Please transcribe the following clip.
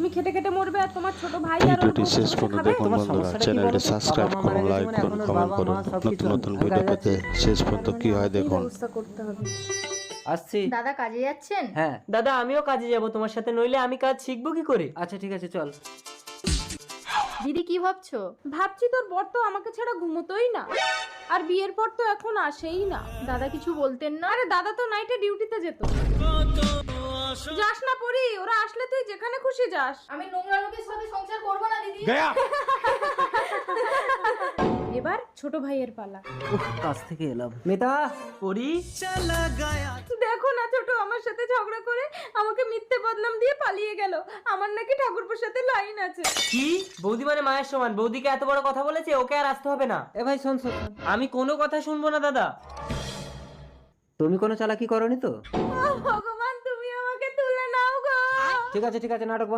তুমি খেটে খেটে মরবে আর তোমার ছোট ভাই আর ওর ভিডিওটি বউ শেষ বসে পর্যন্ত খাবে? দেখুন তোমার বন্ধুরা, সমস্যাটা কি চ্যানেলটি বলো তো? সাবস্ক্রাইব বাবা মা করুন, মারা লাইক গেছে করুন, এখনো কমেন্ট বাবা করুন। মা সবকিছু নতুন নতুন আমি ভিডিও কাজে পেতে যাচ্ছি। শেষ পর্যন্ত কি হয় এই দেখুন। ব্যবস্থা করতে হবে। আসছি। দাদা কাজে যাচ্ছেন? হ্যাঁ দাদা আমিও কাজে যাব তোমার সাথে, নইলে আমি কাজ শিখবো কি করে? আচ্ছা ঠিক আছে চল। দিদি কি ভাবছো? ভাবছি তোর বর তো আমাকে ছাড়া ঘুমোতোই না, আর বিয়ের পর তো এখন আসেই না। দাদা কিছু বলতেন না? আরে দাদা তো নাইটে ডিউটিতে যেত। যাস না পরি, ওরা আসলে তুই যেখানে খুশি যাস। আমি নোংরা লোকের সাথে সংসার করব না দিদি। এবার ছোট ভাইয়ের পালা। কাজ থেকে এলাম। মিতা পরি, দেখো না ছোট আমার সাথে ঝগড়া করে আমাকে মিথ্যে বদনাম দিয়ে পালিয়ে গেল। আমার নাকি ঠাকুরপুর সাথে লাইন আছে। কি বৌদি মানে মায়ের সমান, বৌদিকে এত বড় কথা বলেছে, ওকে আর আসতে হবে না। এ ভাই শোন শোন শোন। আমি কোনো কথা শুনবো না দাদা। তুমি কোনো চালাকি করনি তো? ভগবান তুমি আমাকে তুলে নাও গো। ঠিক আছে নাটক